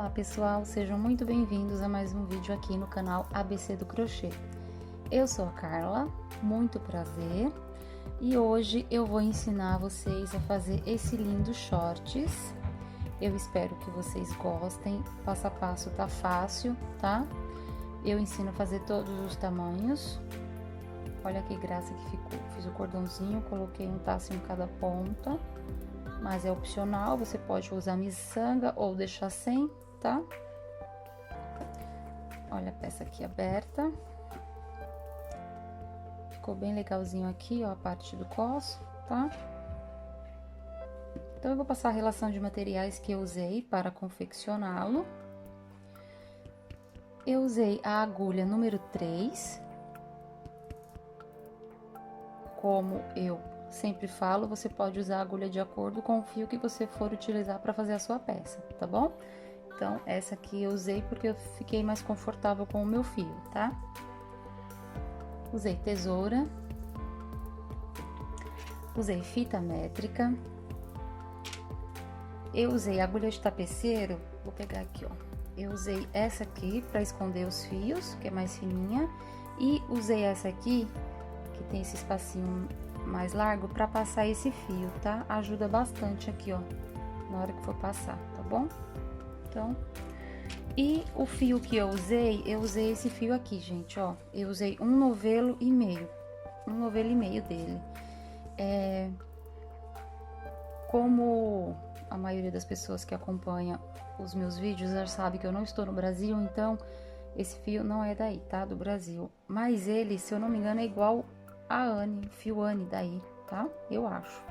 Olá pessoal, sejam muito bem-vindos a mais um vídeo aqui no canal ABC do Crochê. Eu sou a Carla, muito prazer, e hoje eu vou ensinar vocês a fazer esse lindo shorts. Eu espero que vocês gostem, passo a passo tá fácil, tá? Eu ensino a fazer todos os tamanhos. Olha que graça que ficou, fiz o cordãozinho, coloquei um taço em cada ponta, mas é opcional, você pode usar miçanga ou deixar sem, tá? Olha a peça aqui aberta. Ficou bem legalzinho aqui, ó, a parte do cos, tá? Então, eu vou passar a relação de materiais que eu usei para confeccioná-lo. Eu usei a agulha número 3. Como eu sempre falo, você pode usar a agulha de acordo com o fio que você for utilizar para fazer a sua peça, tá bom? Então, essa aqui eu usei porque eu fiquei mais confortável com o meu fio, tá? Usei tesoura. Usei fita métrica. Eu usei agulha de tapeceiro, vou pegar aqui, ó. Eu usei essa aqui para esconder os fios, que é mais fininha. E usei essa aqui, que tem esse espacinho mais largo, para passar esse fio, tá? Ajuda bastante aqui, ó, na hora que for passar, tá bom? Então, e o fio que eu usei esse fio aqui, gente, ó. Eu usei um novelo e meio dele. Como a maioria das pessoas que acompanha os meus vídeos já sabe que eu não estou no Brasil, então esse fio não é daí, tá? Do Brasil. Mas ele, se eu não me engano, é igual a Anne, fio Anne daí, tá? Eu acho.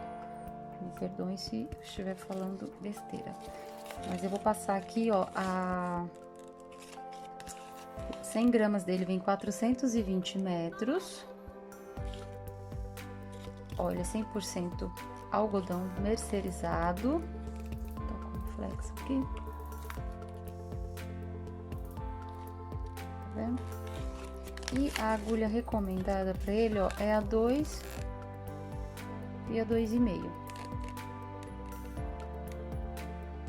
Me perdoem se eu estiver falando besteira. Mas eu vou passar aqui, ó, a 100 gramas dele vem 420 metros. Olha, 100% algodão mercerizado. Tá com flex aqui. Tá vendo? E a agulha recomendada para ele, ó, é a 2 e a 2,5.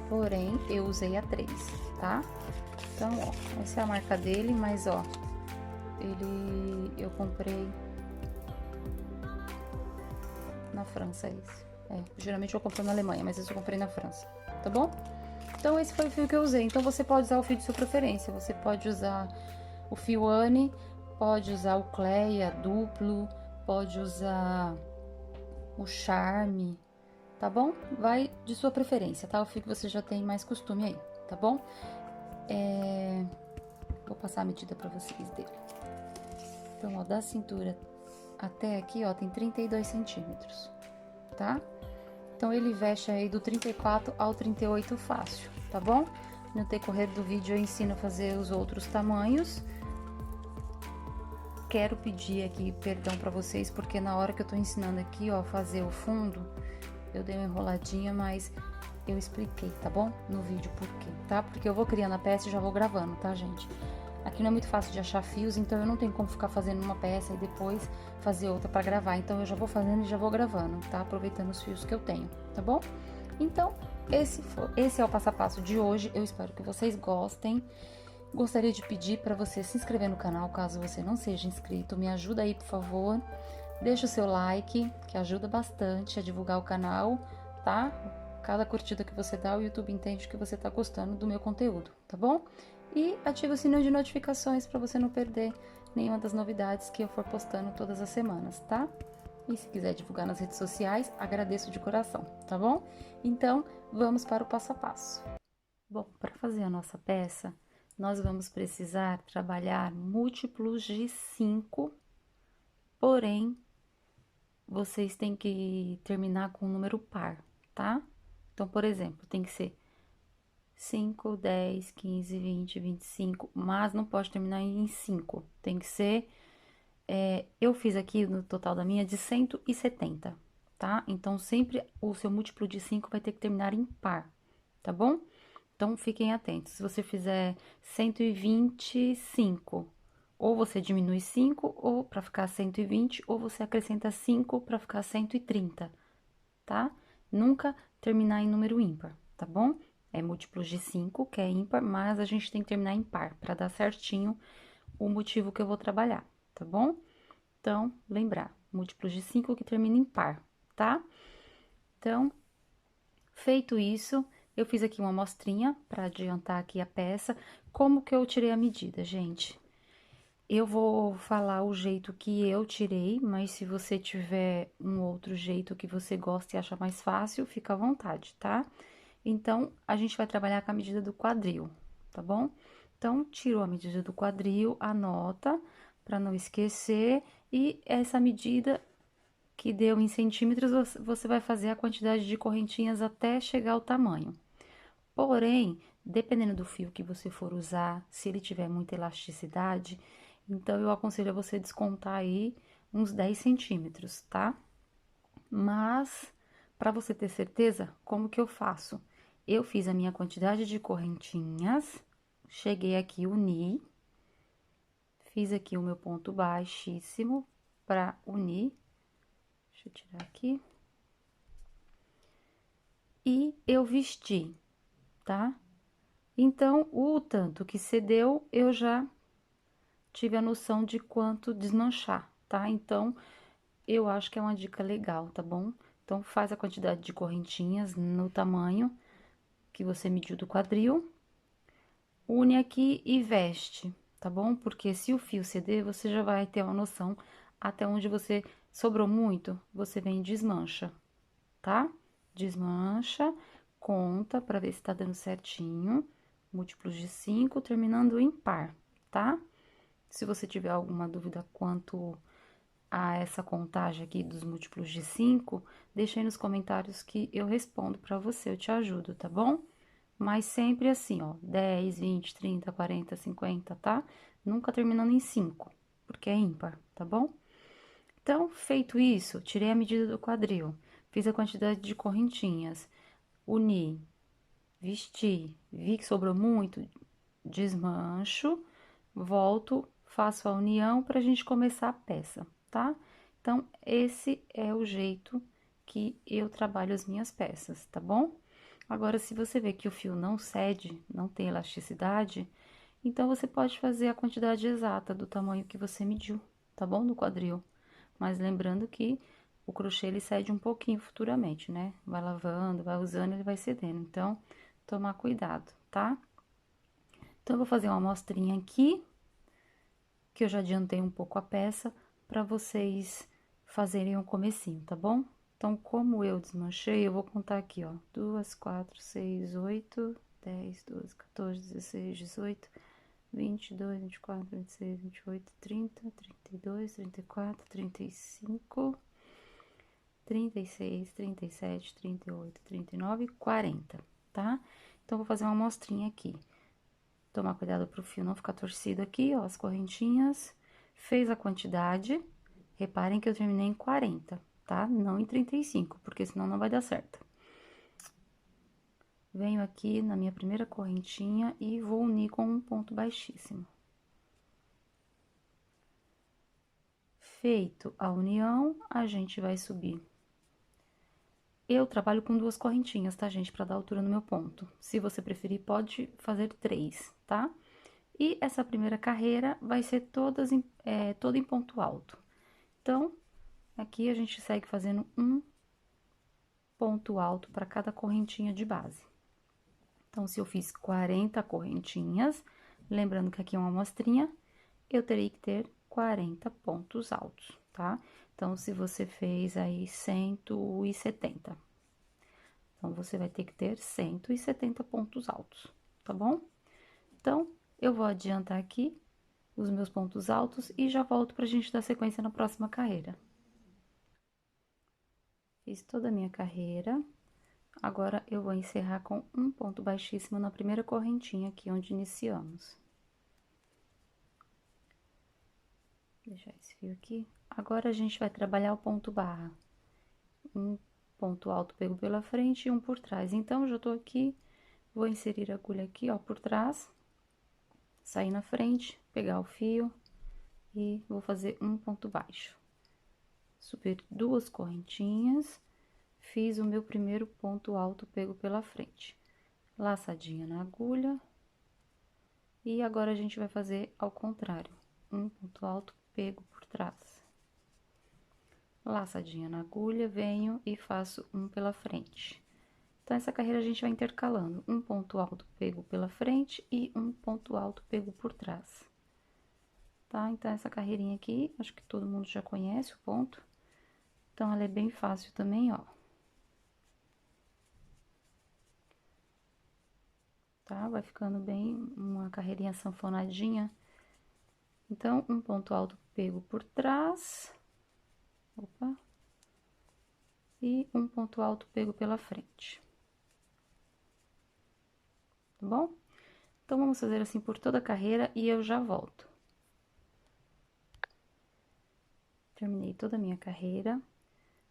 Porém, eu usei a 3, tá? Então, ó, essa é a marca dele, mas, ó, eu comprei na França, esse. Geralmente eu compro na Alemanha, mas esse eu comprei na França, tá bom? Então, esse foi o fio que eu usei. Então, você pode usar o fio de sua preferência. Você pode usar o fio Anne, pode usar o Cleia duplo, pode usar o Charme, tá bom? Vai de sua preferência, tá? O fio que você já tem mais costume aí, tá bom? Vou passar a medida pra vocês dele. Então, ó, da cintura até aqui, ó, tem 32 centímetros, tá? Então, ele veste aí do 34 ao 38 fácil, tá bom? No decorrer do vídeo eu ensino a fazer os outros tamanhos. Quero pedir aqui perdão pra vocês, porque na hora que eu tô ensinando aqui, ó, fazer o fundo, eu dei uma enroladinha, mas eu expliquei, tá bom? No vídeo por quê, tá? Porque eu vou criando a peça e já vou gravando, tá, gente? Aqui não é muito fácil de achar fios, então eu não tenho como ficar fazendo uma peça e depois fazer outra pra gravar. Então, eu já vou fazendo e já vou gravando, tá? Aproveitando os fios que eu tenho, tá bom? Então, esse é o passo a passo de hoje. Eu espero que vocês gostem. Gostaria de pedir para você se inscrever no canal, caso você não seja inscrito. Me ajuda aí, por favor. Deixa o seu like, que ajuda bastante a divulgar o canal, tá? Cada curtida que você dá, o YouTube entende que você tá gostando do meu conteúdo, tá bom? E ativa o sininho de notificações para você não perder nenhuma das novidades que eu for postando todas as semanas, tá? E se quiser divulgar nas redes sociais, agradeço de coração, tá bom? Então, vamos para o passo a passo. Bom, para fazer a nossa peça, nós vamos precisar trabalhar múltiplos de 5, porém, vocês têm que terminar com um número par, tá? Então, por exemplo, tem que ser 5, 10, 15, 20, 25, mas não pode terminar em 5. Tem que ser... eu fiz aqui no total da minha de 170, tá? Então, sempre o seu múltiplo de 5 vai ter que terminar em par, tá bom? Então, fiquem atentos. Se você fizer 125, ou você diminui 5 ou para ficar 120, ou você acrescenta 5 para ficar 130, tá? Nunca terminar em número ímpar, tá bom? múltiplos de 5, que é ímpar, mas a gente tem que terminar em par, para dar certinho o motivo que eu vou trabalhar, tá bom? Então, lembrar, múltiplos de 5 que termina em par, tá? Então, feito isso, eu fiz aqui uma amostrinha para adiantar aqui a peça. Como que eu tirei a medida, gente? Eu vou falar o jeito que eu tirei, mas se você tiver um outro jeito que você gosta e acha mais fácil, fica à vontade, tá? Então, a gente vai trabalhar com a medida do quadril, tá bom? Então, tirou a medida do quadril, anota, para não esquecer, e essa medida que deu em centímetros, você vai fazer a quantidade de correntinhas até chegar ao tamanho. Porém, dependendo do fio que você for usar, se ele tiver muita elasticidade, então eu aconselho a você descontar aí uns 10 centímetros, tá? Mas, para você ter certeza, como que eu faço? Eu fiz a minha quantidade de correntinhas, cheguei aqui, uni, fiz aqui o meu ponto baixíssimo para unir. Deixa eu tirar aqui. E eu vesti, tá? Então, o tanto que cedeu, eu já tive a noção de quanto desmanchar, tá? Então, eu acho que é uma dica legal, tá bom? Então, faz a quantidade de correntinhas no tamanho que você mediu do quadril, une aqui e veste, tá bom? Porque se o fio ceder, você já vai ter uma noção até onde você sobrou muito, você vem e desmancha, tá? Desmancha, conta pra ver se tá dando certinho, múltiplos de 5, terminando em par, tá? Se você tiver alguma dúvida quanto a essa contagem aqui dos múltiplos de 5, deixa aí nos comentários que eu respondo pra você, eu te ajudo, tá bom? Mas sempre assim, ó, 10, 20, 30, 40, 50, tá? Nunca terminando em 5, porque é ímpar, tá bom? Então, feito isso, tirei a medida do quadril, fiz a quantidade de correntinhas, uni, vesti, vi que sobrou muito, desmancho, volto, faço a união pra gente começar a peça, tá? Então, esse é o jeito que eu trabalho as minhas peças, tá bom? Agora, se você vê que o fio não cede, não tem elasticidade, então você pode fazer a quantidade exata do tamanho que você mediu, tá bom? No quadril. Mas lembrando que o crochê ele cede um pouquinho futuramente, né? Vai lavando, vai usando, ele vai cedendo. Então, tomar cuidado, tá? Então, eu vou fazer uma amostrinha aqui, que eu já adiantei um pouco a peça, para vocês fazerem o comecinho, tá bom? Então, como eu desmanchei, eu vou contar aqui, ó. 2, 4, 6, 8, 10, 12, 14, 16, 18, 22, 24, 26, 28, 30, 32, 34, 35, 36, 37, 38, 39, 40, tá? Então, vou fazer uma amostrinha aqui. Tomar cuidado pro fio não ficar torcido aqui, ó, as correntinhas. Fez a quantidade, reparem que eu terminei em 40, tá? Não em 35, porque senão não vai dar certo. Venho aqui na minha primeira correntinha e vou unir com um ponto baixíssimo. Feito a união, a gente vai subir. Eu trabalho com 2 correntinhas, tá, gente? Pra dar altura no meu ponto. Se você preferir, pode fazer 3, tá? E essa primeira carreira vai ser toda em ponto alto. Então, aqui a gente segue fazendo um ponto alto para cada correntinha de base. Então, se eu fiz 40 correntinhas, lembrando que aqui é uma amostrinha, eu terei que ter 40 pontos altos, tá? Então, se você fez aí 170, então, você vai ter que ter 170 pontos altos, tá bom? Então, eu vou adiantar aqui os meus pontos altos e já volto pra gente dar sequência na próxima carreira. Fiz toda a minha carreira, agora eu vou encerrar com um ponto baixíssimo na primeira correntinha aqui onde iniciamos. Deixar esse fio aqui. Agora, a gente vai trabalhar o ponto barra. Um ponto alto pego pela frente e um por trás. Então, já tô aqui, vou inserir a agulha aqui, ó, por trás, sair na frente, pegar o fio e vou fazer um ponto baixo. Subir 2 correntinhas, fiz o meu primeiro ponto alto pego pela frente. laçadinha na agulha. E agora a gente vai fazer ao contrário, um ponto alto pego por trás. Laçadinha na agulha, venho e faço um pela frente. Então, essa carreira a gente vai intercalando um ponto alto pego pela frente e um ponto alto pego por trás. Tá? Então, essa carreirinha aqui, acho que todo mundo já conhece o ponto. Então, ela é bem fácil também, ó. Tá? Vai ficando bem uma carreirinha sanfonadinha. Então, um ponto alto pego por trás. Opa. E um ponto alto pego pela frente. Tá bom? Então, vamos fazer assim por toda a carreira e eu já volto. Terminei toda a minha carreira.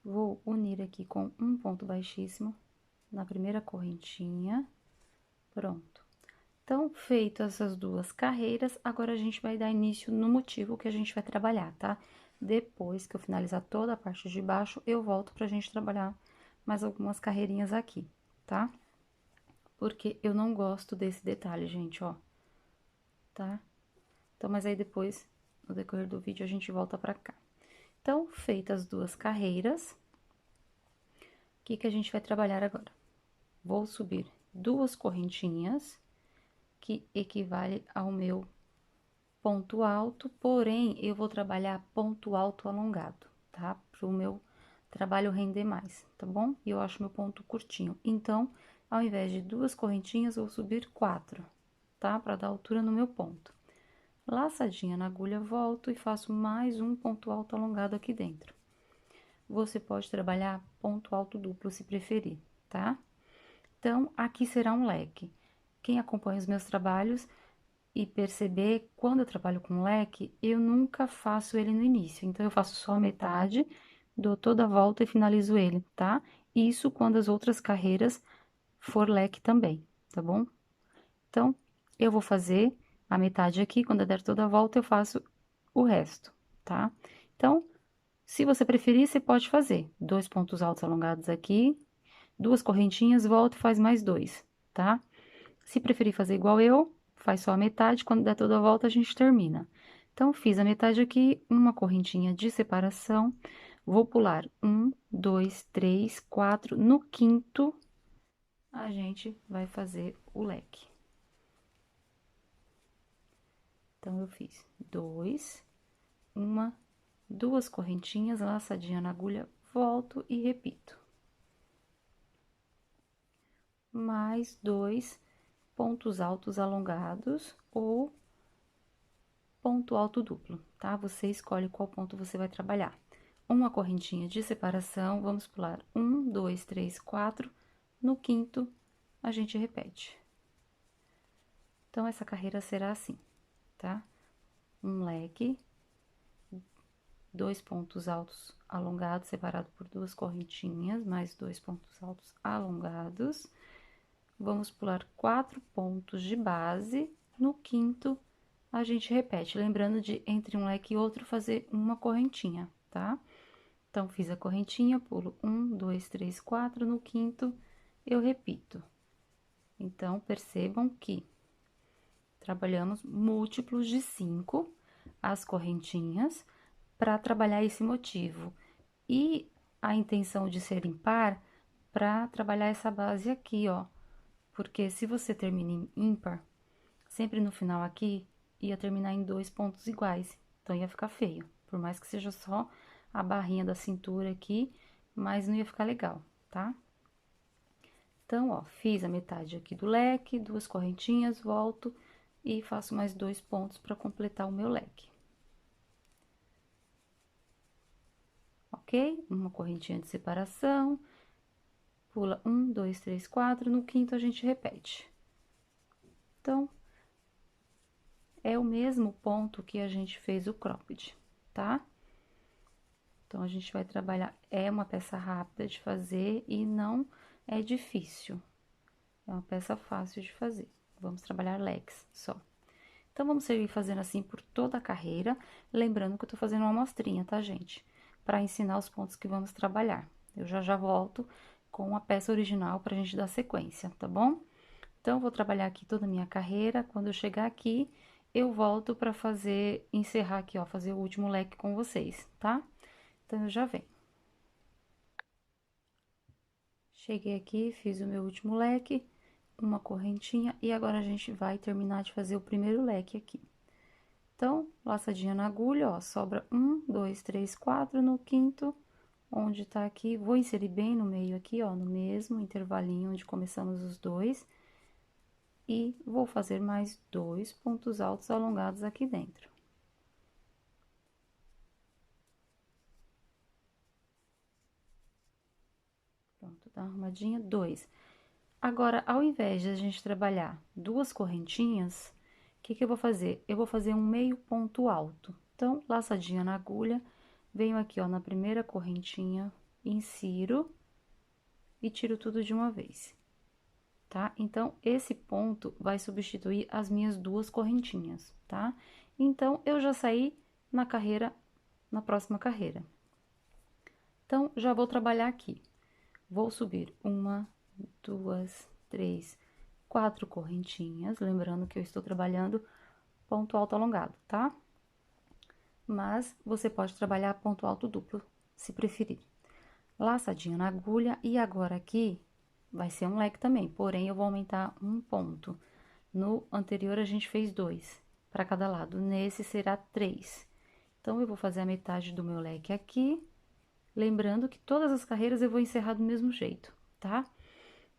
Vou unir aqui com um ponto baixíssimo na primeira correntinha. Pronto. Então, feito essas duas carreiras, agora a gente vai dar início no motivo que a gente vai trabalhar, tá? Depois que eu finalizar toda a parte de baixo, eu volto pra gente trabalhar mais algumas carreirinhas aqui, tá? Porque eu não gosto desse detalhe, gente, ó. Tá? Então, mas aí depois, no decorrer do vídeo, a gente volta pra cá. Então, feitas as duas carreiras, o que que a gente vai trabalhar agora? Vou subir duas correntinhas, que equivale ao meu ponto alto, porém, eu vou trabalhar ponto alto alongado, tá? Para o meu trabalho render mais, tá bom? E eu acho meu ponto curtinho. Então, ao invés de duas correntinhas, vou subir 4, tá? Para dar altura no meu ponto. Laçadinha na agulha, volto e faço mais um ponto alto alongado aqui dentro. Você pode trabalhar ponto alto duplo, se preferir, tá? Então, aqui será um leque. Quem acompanha os meus trabalhos e perceber, quando eu trabalho com leque, eu nunca faço ele no início. Então, eu faço só a metade, dou toda a volta e finalizo ele, tá? Isso quando as outras carreiras for leque também, tá bom? Então, eu vou fazer a metade aqui, quando eu der toda a volta, eu faço o resto, tá? Então, se você preferir, você pode fazer 2 pontos altos alongados aqui, 2 correntinhas, volta e faz mais 2, tá? Se preferir fazer igual eu, faz só a metade, quando der toda a volta, a gente termina. Então, fiz a metade aqui, uma correntinha de separação, vou pular 1, 2, 3, 4, no quinto, a gente vai fazer o leque. Então, eu fiz 2, duas correntinhas, laçadinha na agulha, volto e repito. Mais 2 pontos altos alongados ou ponto alto duplo, tá? Você escolhe qual ponto você vai trabalhar. Uma correntinha de separação, vamos pular 1, 2, 3, 4, no quinto, a gente repete. Então, essa carreira será assim, tá? Um leque, 2 pontos altos alongados, separado por 2 correntinhas, mais 2 pontos altos alongados. Vamos pular 4 pontos de base, no quinto, a gente repete, lembrando de entre um leque e outro fazer uma correntinha, tá? Então, fiz a correntinha, pulo 1, 2, 3, 4, no quinto, eu repito. Então, percebam que trabalhamos múltiplos de 5, as correntinhas, para trabalhar esse motivo. E a intenção de ser impar, para trabalhar essa base aqui, ó. Porque se você termina em ímpar, sempre no final aqui, ia terminar em 2 pontos iguais. Então, ia ficar feio. Por mais que seja só a barrinha da cintura aqui, mas não ia ficar legal, tá? Então, ó, fiz a metade aqui do leque, 2 correntinhas, volto e faço mais 2 pontos para completar o meu leque. Ok? Uma correntinha de separação, pula 1, 2, 3, 4, no quinto a gente repete. Então, é o mesmo ponto que a gente fez o cropped, tá? Então, a gente vai trabalhar, é uma peça rápida de fazer e não é difícil. É uma peça fácil de fazer. Vamos trabalhar leques só. Então, vamos seguir fazendo assim por toda a carreira, lembrando que eu tô fazendo uma amostrinha, tá, gente? Para ensinar os pontos que vamos trabalhar. Eu já volto com a peça original pra gente dar sequência, tá bom? Então, vou trabalhar aqui toda a minha carreira. Quando eu chegar aqui, eu volto para encerrar aqui, ó, fazer o último leque com vocês, tá? Então, eu já venho. Cheguei aqui, fiz o meu último leque, uma correntinha, e agora a gente vai terminar de fazer o primeiro leque aqui. Então, laçadinha na agulha, ó, sobra 1, 2, 3, 4 no quinto, onde tá aqui, vou inserir bem no meio aqui, ó, no mesmo intervalinho onde começamos os dois. E vou fazer mais 2 pontos altos alongados aqui dentro. Pronto, tá arrumadinha, 2. Agora, ao invés de a gente trabalhar 2 correntinhas, o que que eu vou fazer? Eu vou fazer um meio ponto alto. Então, laçadinha na agulha, venho aqui, ó, na primeira correntinha, insiro e tiro tudo de uma vez, tá? Então, esse ponto vai substituir as minhas 2 correntinhas, tá? Então, eu já saí na carreira, na próxima carreira. Então, já vou trabalhar aqui. Vou subir 1, 2, 3, 4 correntinhas, lembrando que eu estou trabalhando ponto alto alongado, tá? Mas, você pode trabalhar ponto alto duplo, se preferir. Laçadinha na agulha, e agora aqui vai ser um leque também, porém, eu vou aumentar um ponto. No anterior, a gente fez 2 para cada lado, nesse será 3. Então, eu vou fazer a metade do meu leque aqui, lembrando que todas as carreiras eu vou encerrar do mesmo jeito, tá?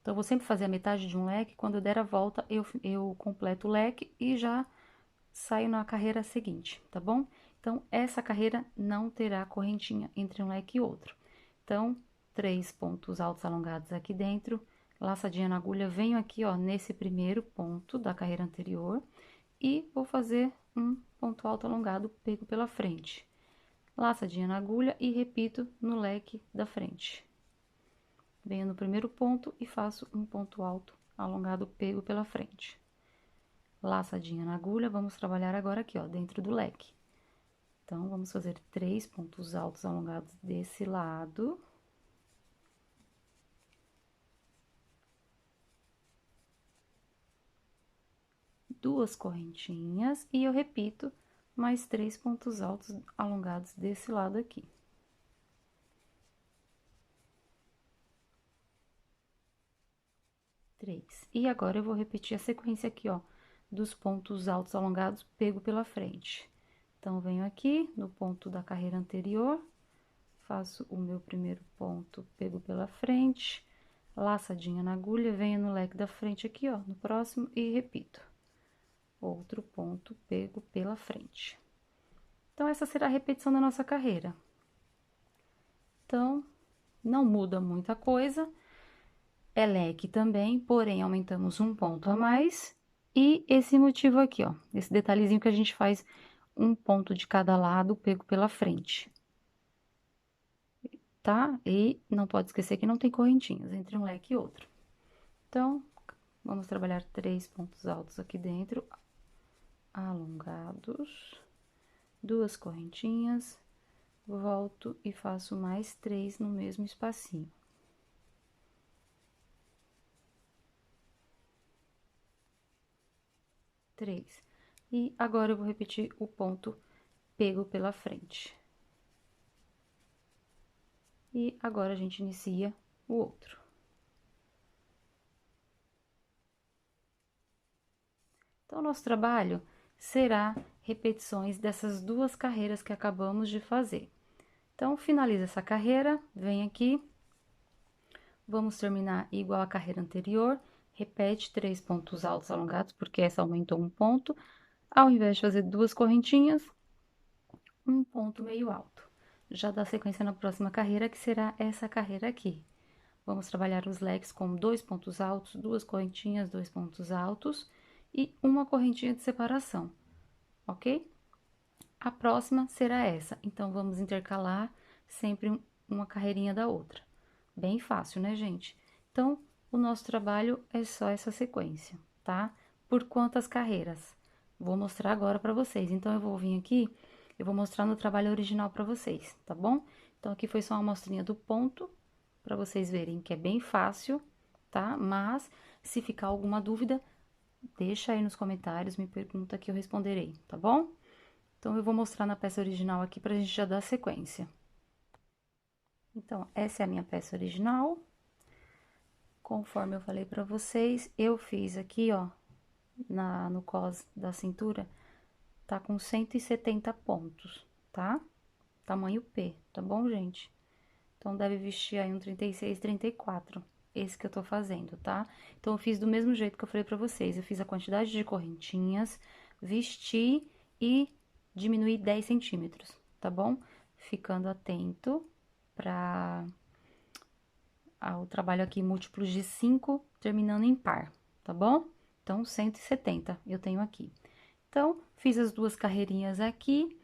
Então, eu vou sempre fazer a metade de um leque, quando eu der a volta, eu completo o leque e já saio na carreira seguinte, tá bom? Então, essa carreira não terá correntinha entre um leque e outro. Então, 3 pontos altos alongados aqui dentro, laçadinha na agulha, venho aqui, ó, nesse primeiro ponto da carreira anterior e vou fazer um ponto alto alongado pego pela frente. Laçadinha na agulha e repito no leque da frente. Venho no primeiro ponto e faço um ponto alto alongado pego pela frente. Laçadinha na agulha, vamos trabalhar agora aqui, ó, dentro do leque. Então, vamos fazer 3 pontos altos alongados desse lado. Duas correntinhas e eu repito mais 3 pontos altos alongados desse lado aqui. E agora, eu vou repetir a sequência aqui, ó, dos pontos altos alongados pego pela frente. Então, venho aqui no ponto da carreira anterior, faço o meu primeiro ponto, pego pela frente, laçadinha na agulha, venho no leque da frente aqui, ó, no próximo e repito. Outro ponto, pego pela frente. Então, essa será a repetição da nossa carreira. Então, não muda muita coisa. É leque também, porém, aumentamos um ponto a mais. E esse motivo aqui, ó, esse detalhezinho que a gente faz um ponto de cada lado, pego pela frente. Tá? E não pode esquecer que não tem correntinhas entre um leque e outro. Então, vamos trabalhar 3 pontos altos aqui dentro, alongados, 2 correntinhas, volto e faço mais 3 no mesmo espacinho. E agora, eu vou repetir o ponto pego pela frente. E agora, a gente inicia o outro. Então, nosso trabalho será repetições dessas 2 carreiras que acabamos de fazer. Então, finaliza essa carreira, vem aqui, vamos terminar igual a carreira anterior, repete 3 pontos altos alongados, porque essa aumentou um ponto, ao invés de fazer 2 correntinhas, um ponto meio alto. Já dá sequência na próxima carreira, que será essa carreira aqui. Vamos trabalhar os leques com 2 pontos altos, 2 correntinhas, 2 pontos altos e uma correntinha de separação, ok? A próxima será essa, então, vamos intercalar sempre uma carreirinha da outra. Bem fácil, né, gente? Então, o nosso trabalho é só essa sequência, tá? Por quantas carreiras? Vou mostrar agora pra vocês. Então, eu vou vir aqui, eu vou mostrar no trabalho original pra vocês, tá bom? Então, aqui foi só uma amostrinha do ponto, pra vocês verem que é bem fácil, tá? Mas, se ficar alguma dúvida, deixa aí nos comentários, me pergunta que eu responderei, tá bom? Então, eu vou mostrar na peça original aqui pra gente já dar sequência. Então, essa é a minha peça original. Conforme eu falei pra vocês, eu fiz aqui, ó, no cos da cintura, tá com 170 pontos, tá? Tamanho P, tá bom, gente? Então, deve vestir aí um 36, 34, esse que eu tô fazendo, tá? Então, eu fiz do mesmo jeito que eu falei pra vocês, eu fiz a quantidade de correntinhas, vesti e diminuí 10 centímetros, tá bom? Ficando atento pra o trabalho aqui múltiplos de 5, terminando em par, tá bom? Então, 170 eu tenho aqui. Então, fiz as duas carreirinhas aqui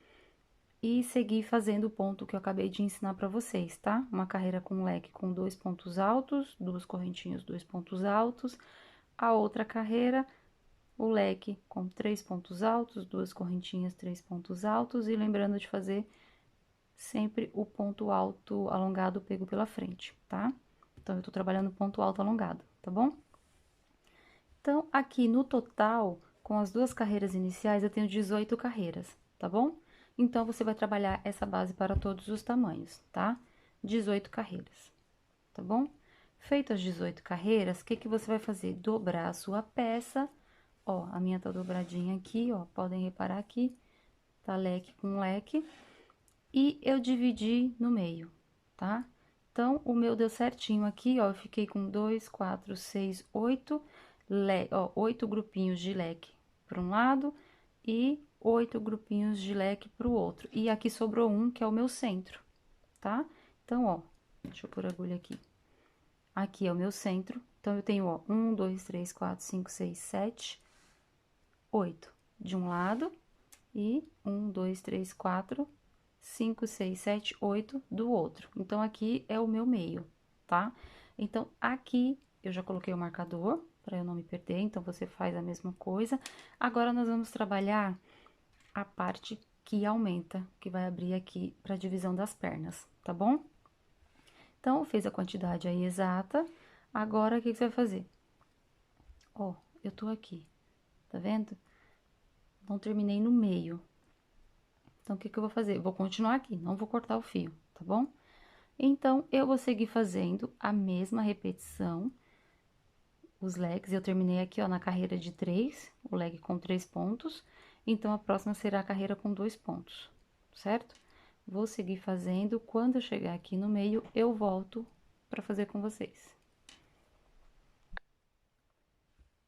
e segui fazendo o ponto que eu acabei de ensinar pra vocês, tá? Uma carreira com leque com 2 pontos altos, 2 correntinhas, 2 pontos altos. A outra carreira, o leque com 3 pontos altos, 2 correntinhas, 3 pontos altos. E lembrando de fazer sempre o ponto alto alongado pego pela frente, tá? Então, eu tô trabalhando ponto alto alongado, tá bom? Então, aqui no total, com as duas carreiras iniciais, eu tenho 18 carreiras, tá bom? Então, você vai trabalhar essa base para todos os tamanhos, tá? 18 carreiras, tá bom? Feito as 18 carreiras, o que que você vai fazer? Dobrar a sua peça, ó, a minha tá dobradinha aqui, ó, podem reparar aqui, tá leque com leque, e eu dividi no meio, tá? Então, o meu deu certinho aqui, ó, eu fiquei com 2, 4, 6, 8, 8 grupinhos de leque para um lado e 8 grupinhos de leque para o outro. E aqui sobrou um, que é o meu centro, tá? Então, ó, deixa eu pôr a agulha aqui. Aqui é o meu centro, então, eu tenho, ó, 1, 2, 3, 4, 5, 6, 7, 8 de um lado e 1, 2, 3, 4, 5, 6, 7, 8 do outro. Então, aqui é o meu meio, tá? Então, aqui eu já coloquei o marcador para eu não me perder, então você faz a mesma coisa. Agora, nós vamos trabalhar a parte que aumenta, que vai abrir aqui para divisão das pernas, tá bom? Então, fez a quantidade aí exata. Agora, o que você vai fazer? Ó, eu tô aqui, tá vendo? Não terminei no meio. Então, o que que eu vou fazer? Eu vou continuar aqui, não vou cortar o fio, tá bom? Então, eu vou seguir fazendo a mesma repetição, os leques. Eu terminei aqui, ó, na carreira de 3, o leg com 3 pontos. Então, a próxima será a carreira com 2 pontos, certo? Vou seguir fazendo, quando eu chegar aqui no meio, eu volto pra fazer com vocês.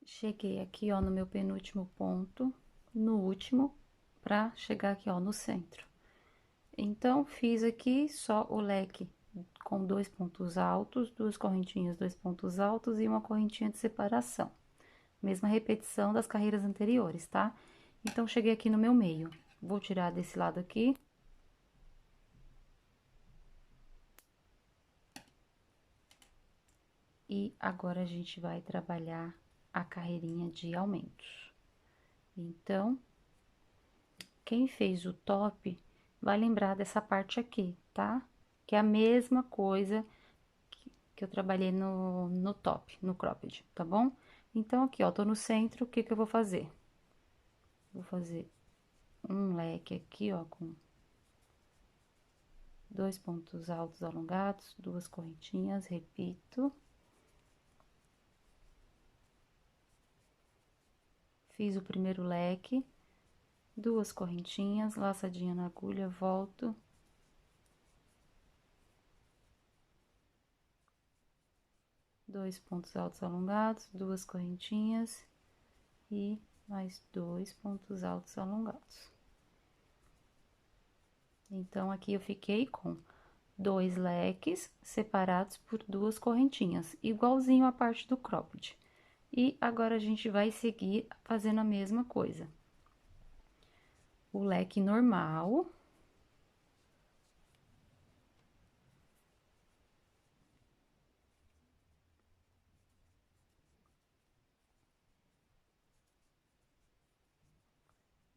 Cheguei aqui, ó, no meu penúltimo ponto, no último, pra chegar aqui, ó, no centro. Então, fiz aqui só o leque com 2 pontos altos, 2 correntinhas, 2 pontos altos e uma correntinha de separação. Mesma repetição das carreiras anteriores, tá? Então, cheguei aqui no meu meio. Vou tirar desse lado aqui. E agora, a gente vai trabalhar a carreirinha de aumentos. Então, quem fez o top vai lembrar dessa parte aqui, tá? Que é a mesma coisa que eu trabalhei no top, no cropped, tá bom? Então, aqui, ó, tô no centro, o que que eu vou fazer? Vou fazer um leque aqui, ó, com 2 pontos altos alongados, 2 correntinhas, repito. Fiz o primeiro leque, 2 correntinhas, laçadinha na agulha, volto. Dois pontos altos alongados, 2 correntinhas e mais 2 pontos altos alongados. Então, aqui eu fiquei com 2 leques separados por 2 correntinhas, igualzinho a parte do cropped. E agora, a gente vai seguir fazendo a mesma coisa. O leque normal.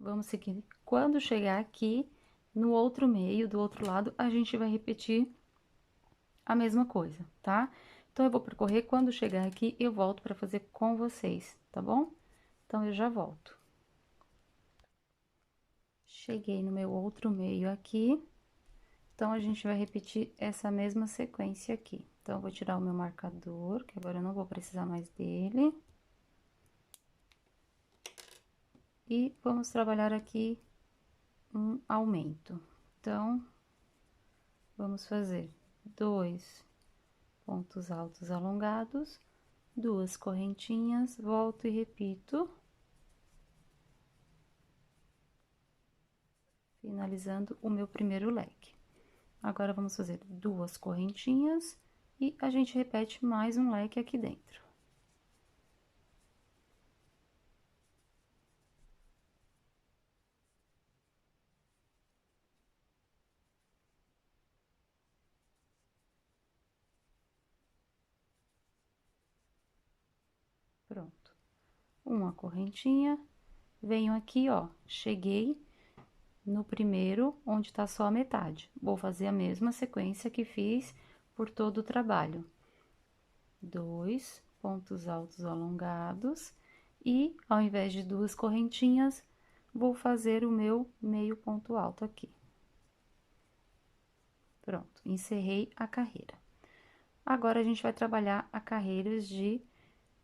Vamos seguir. Quando chegar aqui, no outro meio, do outro lado, a gente vai repetir a mesma coisa, tá? Então, eu vou percorrer, quando chegar aqui, eu volto para fazer com vocês, tá bom? Então, eu já volto. Cheguei no meu outro meio aqui. Então, a gente vai repetir essa mesma sequência aqui. Então, eu vou tirar o meu marcador, que agora eu não vou precisar mais dele. E vamos trabalhar aqui um aumento. Então, vamos fazer 2 pontos altos alongados, 2 correntinhas, volto e repito. Finalizando o meu primeiro leque. Agora, vamos fazer 2 correntinhas e a gente repete mais um leque aqui dentro. Pronto. Uma correntinha, venho aqui, ó, cheguei no primeiro, onde tá só a metade. Vou fazer a mesma sequência que fiz por todo o trabalho. 2 pontos altos alongados e, ao invés de 2 correntinhas, vou fazer o meu meio ponto alto aqui. Pronto, encerrei a carreira. Agora, a gente vai trabalhar a carreira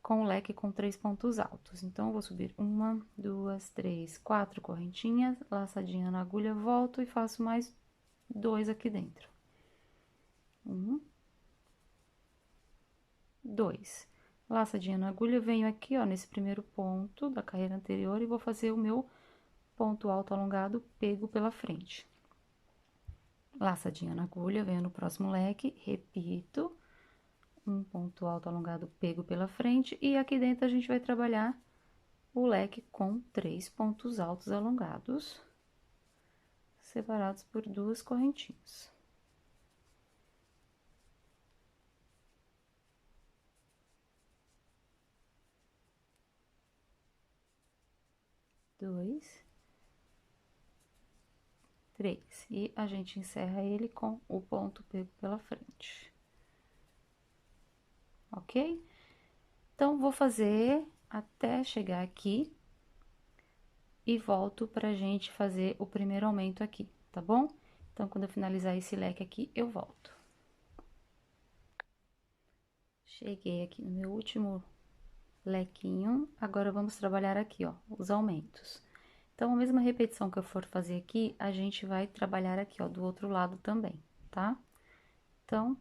com o leque com 3 pontos altos. Então, eu vou subir 1, 2, 3, 4 correntinhas, laçadinha na agulha, volto e faço mais 2 aqui dentro. 1, 2. Laçadinha na agulha, venho aqui, ó, nesse primeiro ponto da carreira anterior e vou fazer o meu ponto alto alongado pego pela frente. Laçadinha na agulha, venho no próximo leque, repito, um ponto alto alongado pego pela frente, e aqui dentro a gente vai trabalhar o leque com 3 pontos altos alongados, separados por 2 correntinhas. Dois, 3, e a gente encerra ele com o ponto pego pela frente. Ok? Então, vou fazer até chegar aqui e volto pra gente fazer o primeiro aumento aqui, tá bom? Então, quando eu finalizar esse leque aqui, eu volto. Cheguei aqui no meu último lequinho, agora vamos trabalhar aqui, ó, os aumentos. Então, a mesma repetição que eu for fazer aqui, a gente vai trabalhar aqui, ó, do outro lado também, tá? Então,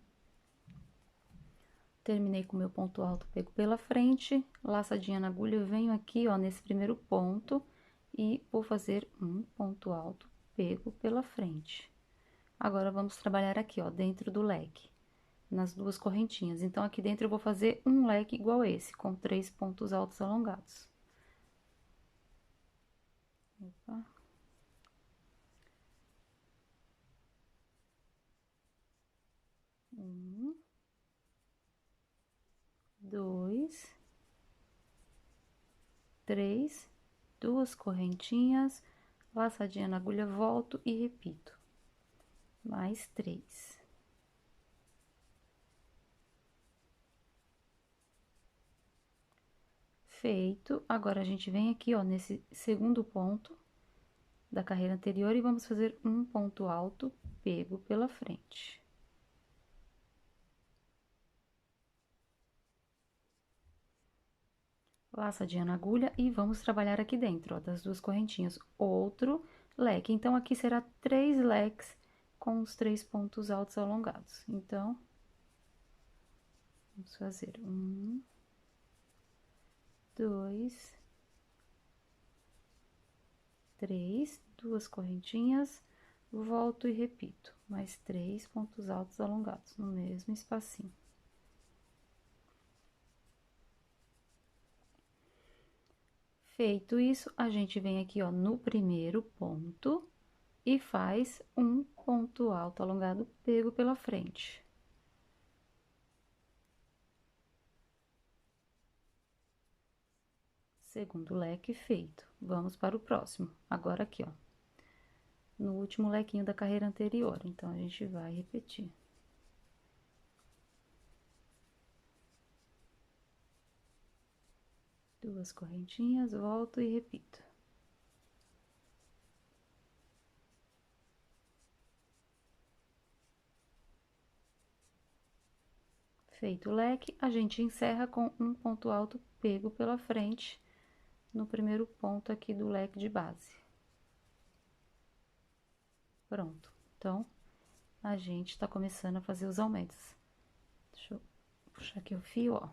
terminei com o meu ponto alto pego pela frente, laçadinha na agulha, venho aqui, ó, nesse primeiro ponto e vou fazer um ponto alto pego pela frente. Agora, vamos trabalhar aqui, ó, dentro do leque, nas 2 correntinhas. Então, aqui dentro eu vou fazer um leque igual esse, com 3 pontos altos alongados. Opa. Um, 2, 3, 2 correntinhas, laçadinha na agulha, volto e repito. Mais 3. Feito, agora a gente vem aqui, ó, nesse segundo ponto da carreira anterior e vamos fazer um ponto alto pego pela frente. Laçadinha na agulha e vamos trabalhar aqui dentro, ó, das 2 correntinhas, outro leque. Então, aqui será 3 leques com os 3 pontos altos alongados. Então, vamos fazer 1, 2, 3, 2 correntinhas, volto e repito, mais 3 pontos altos alongados no mesmo espacinho. Feito isso, a gente vem aqui, ó, no primeiro ponto e faz um ponto alto alongado pego pela frente. Segundo leque feito. Vamos para o próximo. Agora aqui, ó, no último lequinho da carreira anterior. Então, a gente vai repetir. 2 correntinhas, volto e repito. Feito o leque, a gente encerra com um ponto alto pego pela frente no primeiro ponto aqui do leque de base. Pronto. Então, a gente tá começando a fazer os aumentos. Deixa eu puxar aqui o fio, ó.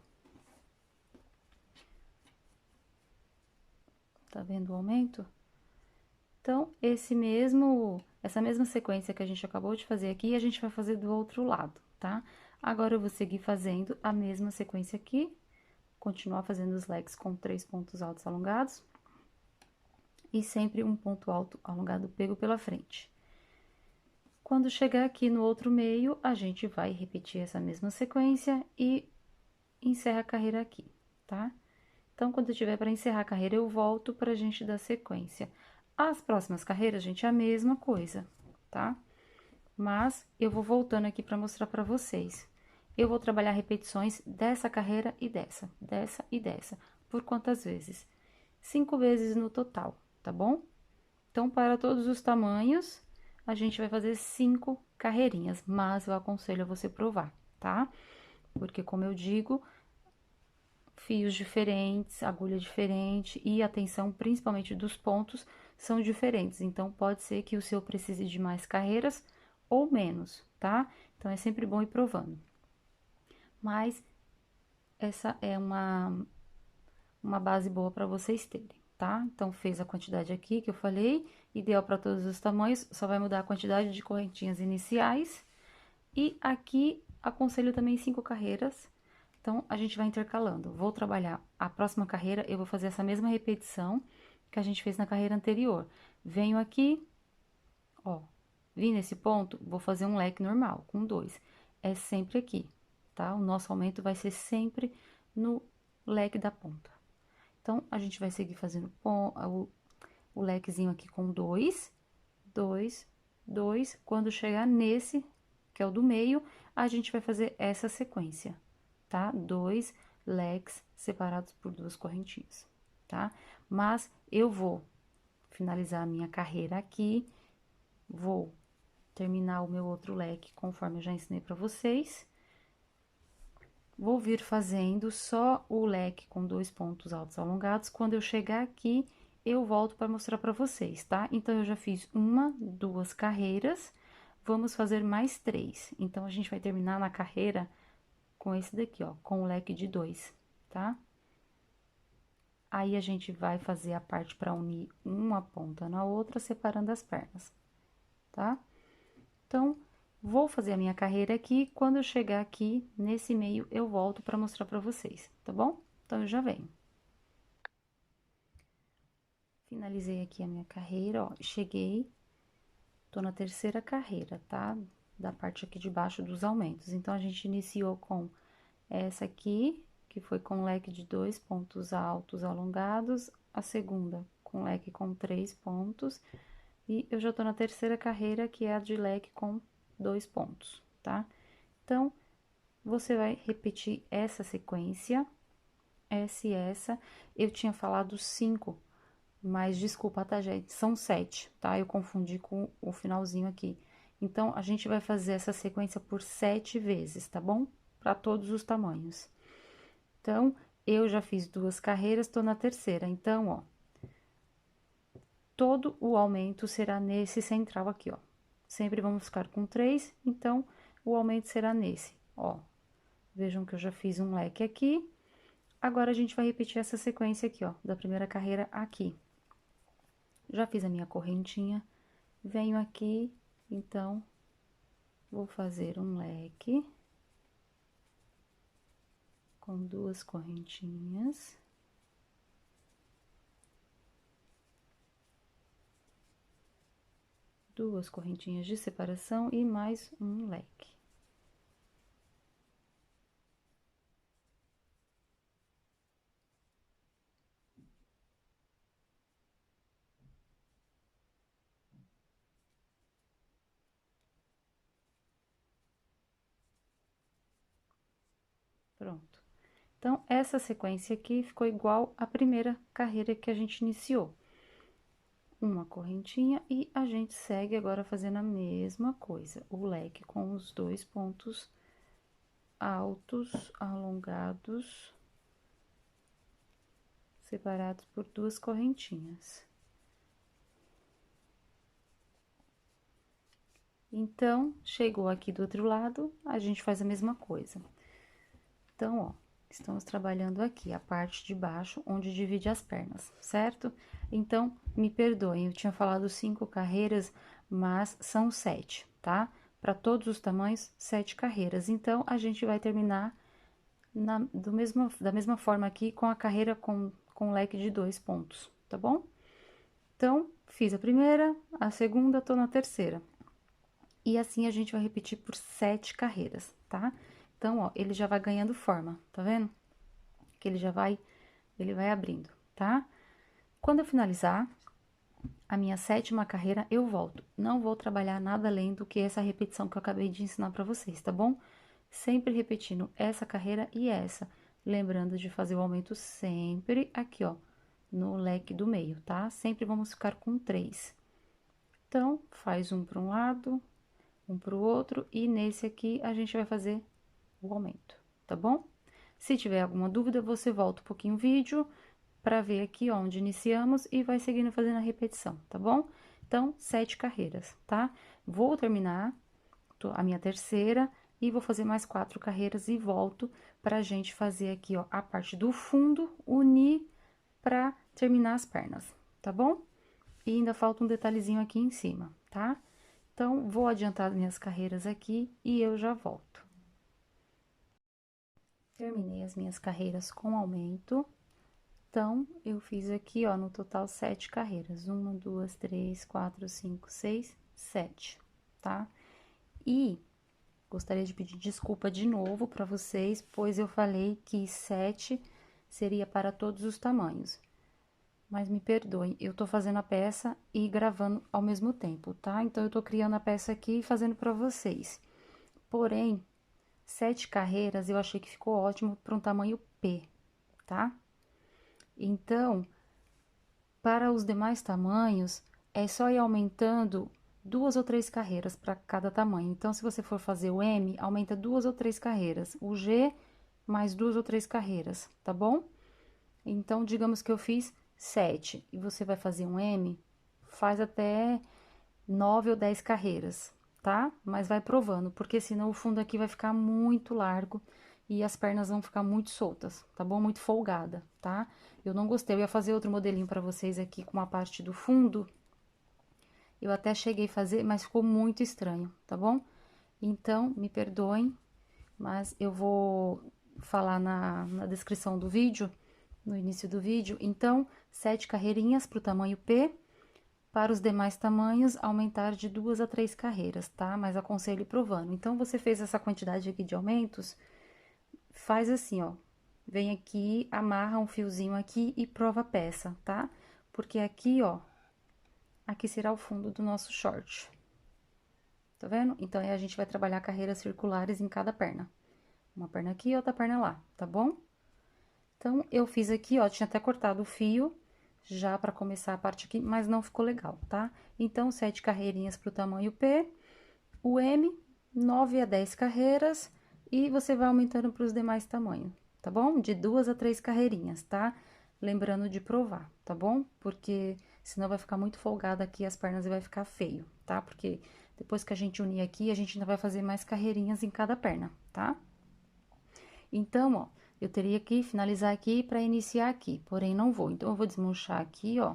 Tá vendo o aumento? Então, essa mesma sequência que a gente acabou de fazer aqui, a gente vai fazer do outro lado, tá? Agora, eu vou seguir fazendo a mesma sequência aqui, continuar fazendo os leques com 3 pontos altos alongados, e sempre um ponto alto alongado pego pela frente. Quando chegar aqui no outro meio, a gente vai repetir essa mesma sequência e encerra a carreira aqui, tá? Então, quando eu tiver para encerrar a carreira, eu volto pra gente dar sequência. As próximas carreiras, gente, é a mesma coisa, tá? Mas eu vou voltando aqui para mostrar para vocês. Eu vou trabalhar repetições dessa carreira e dessa, dessa e dessa. Por quantas vezes? 5 vezes no total, tá bom? Então, para todos os tamanhos, a gente vai fazer 5 carreirinhas, mas eu aconselho a você provar, tá? Porque, como eu digo, fios diferentes, agulha diferente e a tensão, principalmente dos pontos, são diferentes. Então, pode ser que o seu precise de mais carreiras ou menos, tá? Então, é sempre bom ir provando. Mas, essa é uma base boa para vocês terem, tá? Então, fez a quantidade aqui que eu falei, ideal para todos os tamanhos, só vai mudar a quantidade de correntinhas iniciais. E aqui, aconselho também 5 carreiras. Então, a gente vai intercalando. Vou trabalhar a próxima carreira, eu vou fazer essa mesma repetição que a gente fez na carreira anterior. Venho aqui, ó, vim nesse ponto, vou fazer um leque normal, com 2. É sempre aqui, tá? O nosso aumento vai ser sempre no leque da ponta. Então, a gente vai seguir fazendo o lequezinho aqui com 2, 2, 2. Quando chegar nesse, que é o do meio, a gente vai fazer essa sequência, tá? 2 leques separados por 2 correntinhas, tá? Mas eu vou finalizar a minha carreira aqui, vou terminar o meu outro leque conforme eu já ensinei pra vocês. Vou vir fazendo só o leque com 2 pontos altos alongados. Quando eu chegar aqui, eu volto para mostrar para vocês, tá? Então, eu já fiz 1, 2 carreiras, vamos fazer mais 3. Então, a gente vai terminar na carreira com esse daqui, ó, com o leque de 2, tá? Aí, a gente vai fazer a parte para unir uma ponta na outra, separando as pernas, tá? Então, vou fazer a minha carreira aqui, quando eu chegar aqui, nesse meio, eu volto para mostrar para vocês, tá bom? Então, eu já venho. Finalizei aqui a minha carreira, ó, cheguei, tô na terceira carreira, tá? Da parte aqui de baixo dos aumentos. Então, a gente iniciou com essa aqui, que foi com leque de 2 pontos altos alongados, a segunda com leque com 3 pontos, e eu já tô na terceira carreira, que é a de leque com 2 pontos, tá? Então, você vai repetir essa sequência, essa e essa. Eu tinha falado 5, mas desculpa, tá, gente? São 7, tá? Eu confundi com o finalzinho aqui. Então, a gente vai fazer essa sequência por 7 vezes, tá bom? Para todos os tamanhos. Então, eu já fiz 2 carreiras, tô na terceira. Então, ó, todo o aumento será nesse central aqui, ó. Sempre vamos ficar com 3, então, o aumento será nesse, ó. Vejam que eu já fiz um leque aqui. Agora, a gente vai repetir essa sequência aqui, ó, da primeira carreira aqui. Já fiz a minha correntinha, venho aqui, então, vou fazer um leque com 2 correntinhas. Duas correntinhas de separação e mais um leque. Pronto. Então, essa sequência aqui ficou igual à primeira carreira que a gente iniciou. Uma correntinha e a gente segue agora fazendo a mesma coisa, o leque com os 2 pontos altos, alongados, separados por 2 correntinhas. Então, chegou aqui do outro lado, a gente faz a mesma coisa. Então, ó, estamos trabalhando aqui a parte de baixo, onde divide as pernas, certo? Então, me perdoem, eu tinha falado 5 carreiras, mas são 7, tá? Para todos os tamanhos, 7 carreiras. Então, a gente vai terminar da mesma forma aqui, com a carreira com leque de 2 pontos, tá bom? Então, fiz a primeira, a segunda, tô na terceira. E assim a gente vai repetir por 7 carreiras, tá? Então, ó, ele já vai ganhando forma, tá vendo? Que ele vai abrindo, tá? Quando eu finalizar a minha 7ª carreira, eu volto. Não vou trabalhar nada além do que essa repetição que eu acabei de ensinar pra vocês, tá bom? Sempre repetindo essa carreira e essa. Lembrando de fazer o aumento sempre aqui, ó, no leque do meio, tá? Sempre vamos ficar com 3. Então, faz um para um lado, um para o outro, e nesse aqui a gente vai fazer o aumento, tá bom? Se tiver alguma dúvida, você volta um pouquinho o vídeo para ver aqui onde iniciamos e vai seguindo fazendo a repetição, tá bom? Então, 7 carreiras, tá? Vou terminar a minha terceira e vou fazer mais 4 carreiras e volto pra gente fazer aqui, ó, a parte do fundo, unir pra terminar as pernas, tá bom? E ainda falta um detalhezinho aqui em cima, tá? Então, vou adiantar minhas carreiras aqui e eu já volto. Terminei as minhas carreiras com aumento. Então, eu fiz aqui, ó, no total 7 carreiras. 1, 2, 3, 4, 5, 6, 7, tá? E gostaria de pedir desculpa de novo para vocês, pois eu falei que 7 seria para todos os tamanhos. Mas me perdoem, eu tô fazendo a peça e gravando ao mesmo tempo, tá? Então, eu tô criando a peça aqui e fazendo para vocês. Porém, 7 carreiras eu achei que ficou ótimo para um tamanho P, tá? Então, para os demais tamanhos, é só ir aumentando 2 ou 3 carreiras para cada tamanho. Então, se você for fazer o M, aumenta 2 ou 3 carreiras. O G, mais 2 ou 3 carreiras, tá bom? Então, digamos que eu fiz 7 e você vai fazer um M, faz até 9 ou 10 carreiras, tá? Mas vai provando, porque senão o fundo aqui vai ficar muito largo e as pernas vão ficar muito soltas, tá bom? Muito folgada, tá? Eu não gostei, eu ia fazer outro modelinho pra vocês aqui com a parte do fundo. Eu até cheguei a fazer, mas ficou muito estranho, tá bom? Então, me perdoem, mas eu vou falar na descrição do vídeo, no início do vídeo. Então, 7 carreirinhas pro tamanho P. Para os demais tamanhos, aumentar de 2 a 3 carreiras, tá? Mas aconselho provando. Então, você fez essa quantidade aqui de aumentos, faz assim, ó. Vem aqui, amarra um fiozinho aqui e prova a peça, tá? Porque aqui, ó, aqui será o fundo do nosso short. Tá vendo? Então, aí a gente vai trabalhar carreiras circulares em cada perna. Uma perna aqui e outra perna lá, tá bom? Então, eu fiz aqui, ó, tinha até cortado o fio já pra começar a parte aqui, mas não ficou legal, tá? Então, 7 carreirinhas pro tamanho P, o M, 9 a 10 carreiras, e você vai aumentando pros demais tamanhos, tá bom? De 2 a 3 carreirinhas, tá? Lembrando de provar, tá bom? Porque senão vai ficar muito folgada aqui as pernas e vai ficar feio, tá? Porque depois que a gente unir aqui, a gente ainda vai fazer mais carreirinhas em cada perna, tá? Então, ó, eu teria que finalizar aqui pra iniciar aqui, porém não vou. Então, eu vou desmanchar aqui, ó,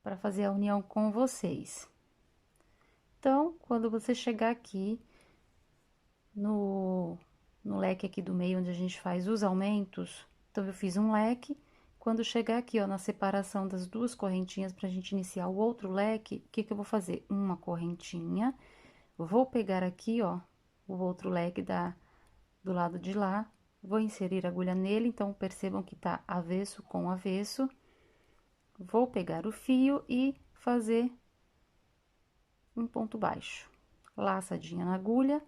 pra fazer a união com vocês. Então, quando você chegar aqui no leque aqui do meio, onde a gente faz os aumentos, então, eu fiz um leque. Quando chegar aqui, ó, na separação das 2 correntinhas pra gente iniciar o outro leque, o que que eu vou fazer? Uma correntinha, vou pegar aqui, ó, o outro leque do lado de lá, vou inserir a agulha nele, então, percebam que tá avesso com avesso. Vou pegar o fio e fazer um ponto baixo, laçadinha na agulha,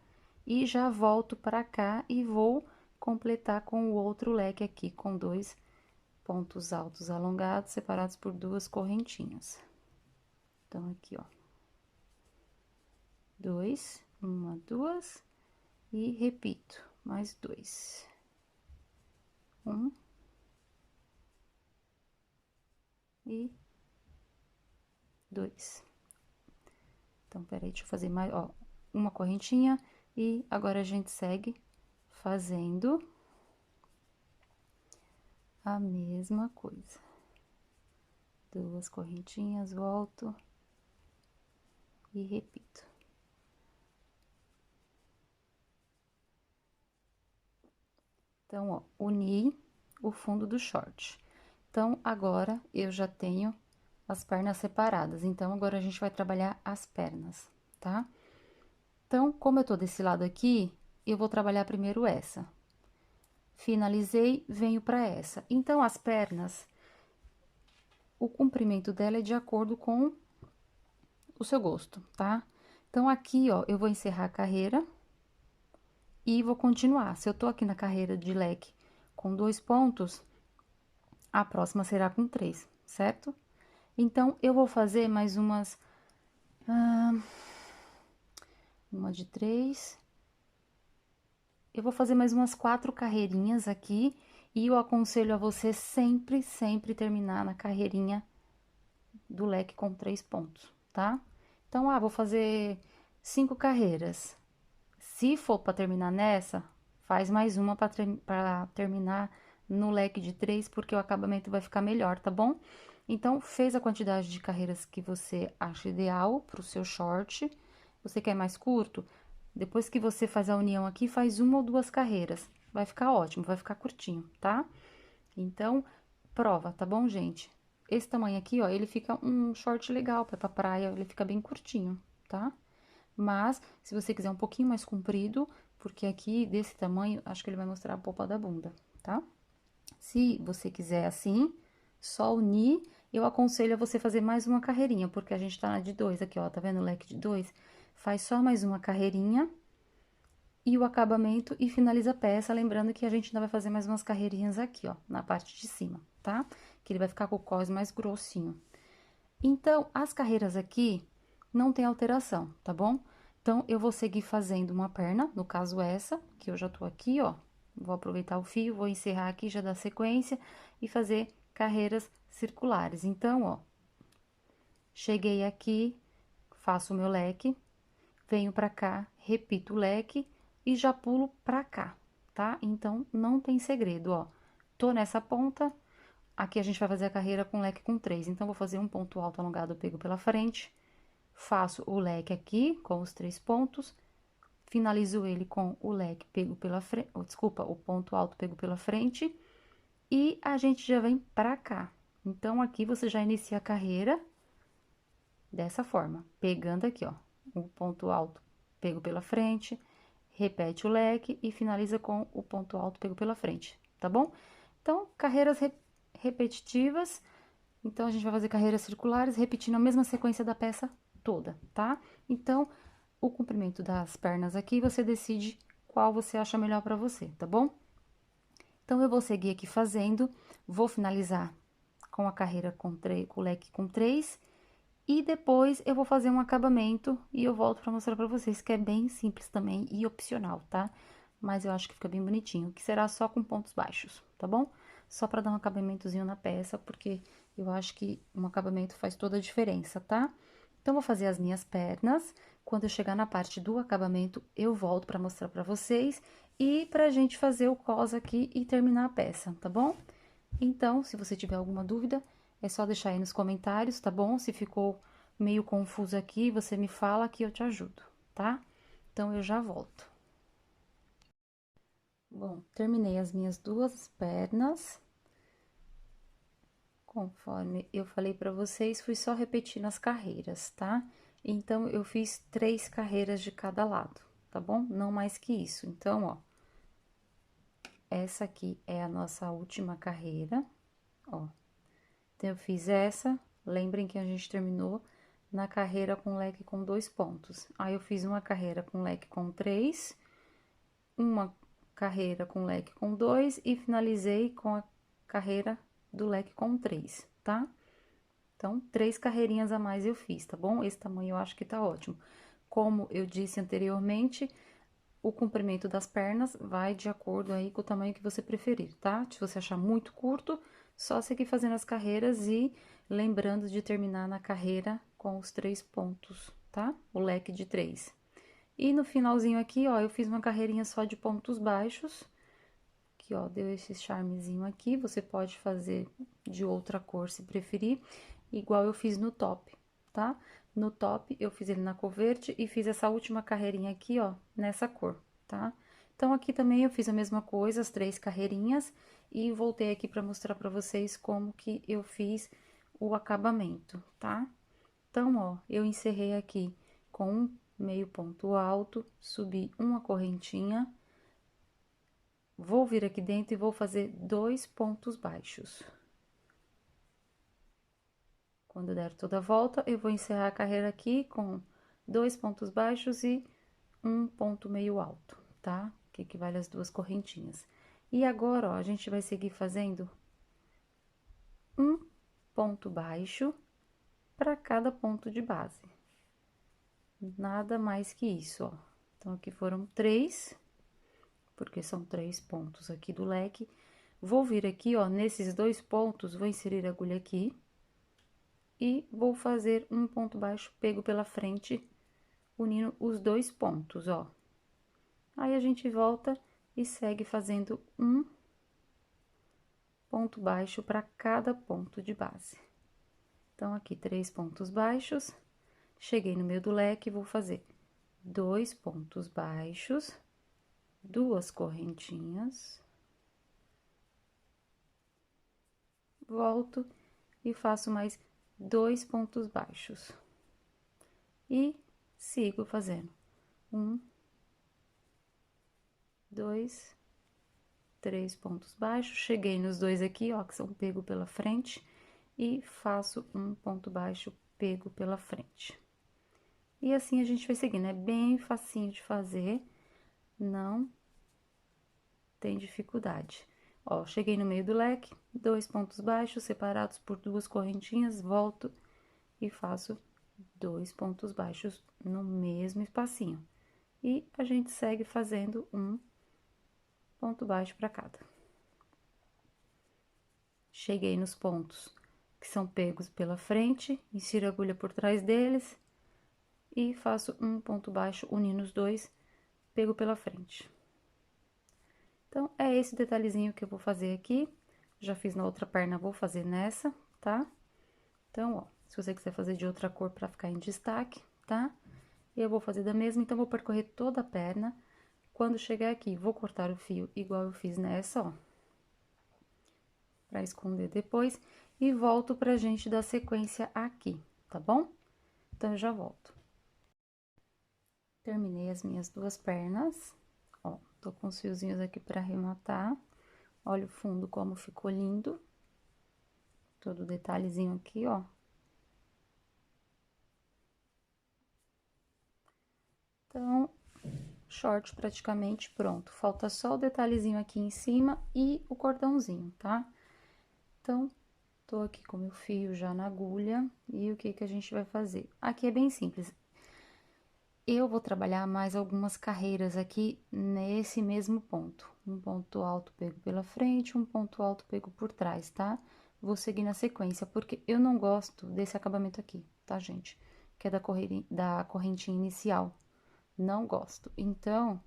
e já volto pra cá e vou completar com o outro leque aqui, com 2 pontos altos alongados, separados por 2 correntinhas. Então, aqui, ó. 2, 1, 2, e repito, mais 2. 1. E 2. Então, peraí, deixa eu fazer mais, ó, uma correntinha e agora a gente segue fazendo a mesma coisa. 2 correntinhas, volto e repito. Então, ó, uni o fundo do short. Então, agora eu já tenho as pernas separadas. Então, agora a gente vai trabalhar as pernas, tá? Então, como eu tô desse lado aqui, eu vou trabalhar primeiro essa. Finalizei, venho pra essa. Então, as pernas, o comprimento dela é de acordo com o seu gosto, tá? Então, aqui, ó, eu vou encerrar a carreira e vou continuar. Se eu tô aqui na carreira de leque com 2 pontos, a próxima será com 3, certo? Então, eu vou fazer mais umas... uma de 3. Eu vou fazer mais umas 4 carreirinhas aqui. E eu aconselho a você sempre, sempre terminar na carreirinha do leque com 3 pontos, tá? Então, vou fazer 5 carreiras. Se for para terminar nessa, faz mais uma para terminar no leque de 3, porque o acabamento vai ficar melhor, tá bom? Então, fez a quantidade de carreiras que você acha ideal pro seu short. Você quer mais curto? Depois que você faz a união aqui, faz 1 ou 2 carreiras. Vai ficar ótimo, vai ficar curtinho, tá? Então, prova, tá bom, gente? Esse tamanho aqui, ó, ele fica um short legal pra praia, ele fica bem curtinho, tá? Mas, se você quiser um pouquinho mais comprido, porque aqui, desse tamanho, acho que ele vai mostrar a polpa da bunda, tá? Se você quiser assim, só unir, eu aconselho a você fazer mais uma carreirinha, porque a gente tá na de 2 aqui, ó, tá vendo o leque de 2? Faz só mais uma carreirinha e o acabamento e finaliza a peça, lembrando que a gente ainda vai fazer mais umas carreirinhas aqui, ó, na parte de cima, tá? Que ele vai ficar com o cós mais grossinho. Então, as carreiras aqui não tem alteração, tá bom? Então, eu vou seguir fazendo uma perna, no caso essa, que eu já tô aqui, ó. Vou aproveitar o fio, vou encerrar aqui, já dar sequência e fazer carreiras circulares. Então, ó, cheguei aqui, faço o meu leque, venho pra cá, repito o leque e já pulo pra cá, tá? Então, não tem segredo, ó. Tô nessa ponta, aqui a gente vai fazer a carreira com leque com 3. Então, vou fazer um ponto alto alongado, pego pela frente, faço o leque aqui com os 3 pontos, finalizo ele com o leque pego pela frente, desculpa, o ponto alto pego pela frente, e a gente já vem pra cá. Então, aqui você já inicia a carreira dessa forma, pegando aqui, ó, o ponto alto pego pela frente, repete o leque e finaliza com o ponto alto pego pela frente, tá bom? Então, carreiras repetitivas, então, a gente vai fazer carreiras circulares, repetindo a mesma sequência da peça toda, tá? Então, o comprimento das pernas aqui, você decide qual você acha melhor pra você, tá bom? Então, eu vou seguir aqui fazendo, vou finalizar com a carreira com o leque com 3, e depois eu vou fazer um acabamento e eu volto pra mostrar pra vocês, que é bem simples também e opcional, tá? Mas eu acho que fica bem bonitinho, que será só com pontos baixos, tá bom? Só pra dar um acabamentozinho na peça, porque eu acho que um acabamento faz toda a diferença, tá? Então, vou fazer as minhas pernas. Quando eu chegar na parte do acabamento, eu volto pra mostrar pra vocês e pra gente fazer o cos aqui e terminar a peça, tá bom? Então, se você tiver alguma dúvida, é só deixar aí nos comentários, tá bom? Se ficou meio confuso aqui, você me fala que eu te ajudo, tá? Então, eu já volto. Bom, terminei as minhas 2 pernas. Conforme eu falei pra vocês, fui só repetindo as carreiras, tá? Então, eu fiz 3 carreiras de cada lado, tá bom? Não mais que isso. Então, ó, essa aqui é a nossa última carreira, ó. Então, eu fiz essa, lembrem que a gente terminou na carreira com leque com 2 pontos. Aí, eu fiz uma carreira com leque com 3, uma carreira com leque com 2 e finalizei com a carreira do leque com 3, tá? Então, 3 carreirinhas a mais eu fiz, tá bom? Esse tamanho eu acho que tá ótimo. Como eu disse anteriormente, o comprimento das pernas vai de acordo aí com o tamanho que você preferir, tá? Se você achar muito curto, só seguir fazendo as carreiras e lembrando de terminar na carreira com os 3 pontos, tá? O leque de 3. E no finalzinho aqui, ó, eu fiz uma carreirinha só de pontos baixos, que ó, deu esse charmezinho aqui. Você pode fazer de outra cor se preferir, igual eu fiz no top, tá? No top, eu fiz ele na cor verde e fiz essa última carreirinha aqui, ó, nessa cor, tá? Então, aqui também eu fiz a mesma coisa, as 3 carreirinhas, e voltei aqui pra mostrar pra vocês como que eu fiz o acabamento, tá? Então, ó, eu encerrei aqui com um meio ponto alto, subi uma correntinha, vou vir aqui dentro e vou fazer 2 pontos baixos. Quando der toda a volta, eu vou encerrar a carreira aqui com 2 pontos baixos e um ponto meio alto, tá? Que equivale às 2 correntinhas. E agora, ó, a gente vai seguir fazendo um ponto baixo para cada ponto de base. Nada mais que isso, ó. Então, aqui foram 3, porque são 3 pontos aqui do leque. Vou vir aqui, ó, nesses 2 pontos, vou inserir a agulha aqui. E vou fazer um ponto baixo pego pela frente, unindo os 2 pontos, ó. Aí, a gente volta e segue fazendo um ponto baixo para cada ponto de base. Então, aqui, 3 pontos baixos, cheguei no meio do leque, vou fazer 2 pontos baixos, 2 correntinhas, volto e faço mais 2 pontos baixos. E sigo fazendo 1, 2, 3 pontos baixos, cheguei nos 2 aqui, ó, que são pego pela frente, e faço um ponto baixo pego pela frente. E assim a gente vai seguindo, é bem facinho de fazer, não tem dificuldade. Ó, cheguei no meio do leque, 2 pontos baixos separados por 2 correntinhas, volto e faço 2 pontos baixos no mesmo espacinho. E a gente segue fazendo um ponto baixo para cada. Cheguei nos pontos que são pegos pela frente, insiro a agulha por trás deles e faço um ponto baixo unindo os 2, pego pela frente. Então, é esse detalhezinho que eu vou fazer aqui. Já fiz na outra perna, vou fazer nessa, tá? Então, ó, se você quiser fazer de outra cor pra ficar em destaque, tá? Eu vou fazer da mesma, então, vou percorrer toda a perna. Quando chegar aqui, vou cortar o fio igual eu fiz nessa, ó. Pra esconder depois. E volto pra gente dar sequência aqui, tá bom? Então, eu já volto. Terminei as minhas 2 pernas. Ó, tô com os fiozinhos aqui pra arrematar. Olha o fundo como ficou lindo. Todo o detalhezinho aqui, ó. Então, short praticamente pronto. Falta só o detalhezinho aqui em cima e o cordãozinho, tá? Então, tô aqui com meu fio já na agulha. E o que que a gente vai fazer? Aqui é bem simples. Eu vou trabalhar mais algumas carreiras aqui nesse mesmo ponto. Um ponto alto pego pela frente, um ponto alto pego por trás, tá? Vou seguir na sequência, porque eu não gosto desse acabamento aqui, tá, gente? Que é da correntinha inicial. Não gosto. Então,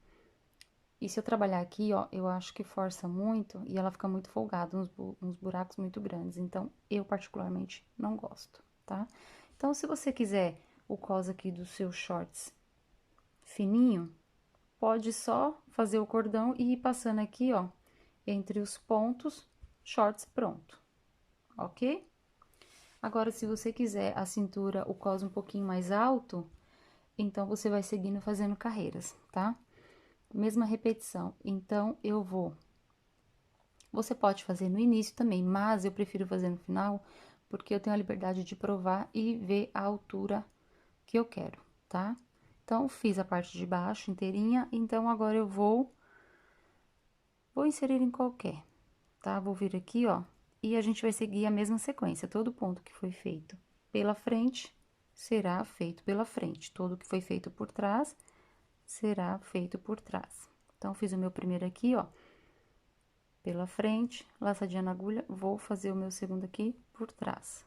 e se eu trabalhar aqui, ó, eu acho que força muito e ela fica muito folgada, uns buracos muito grandes. Então, eu particularmente não gosto, tá? Então, se você quiser o cos aqui dos seus shorts fininho, pode só fazer o cordão e ir passando aqui, ó, entre os pontos, shorts pronto, ok? Agora, se você quiser a cintura, o cos um pouquinho mais alto, então, você vai seguindo fazendo carreiras, tá? Mesma repetição. Então, eu vou... Você pode fazer no início também, mas eu prefiro fazer no final, porque eu tenho a liberdade de provar e ver a altura que eu quero, tá? Então, fiz a parte de baixo inteirinha, então, agora eu vou Vou inserir em qualquer, tá? Vou vir aqui, ó, e a gente vai seguir a mesma sequência. Todo ponto que foi feito pela frente será feito pela frente. Todo que foi feito por trás será feito por trás. Então, fiz o meu primeiro aqui, ó, pela frente, laçadinha na agulha, vou fazer o meu segundo aqui por trás.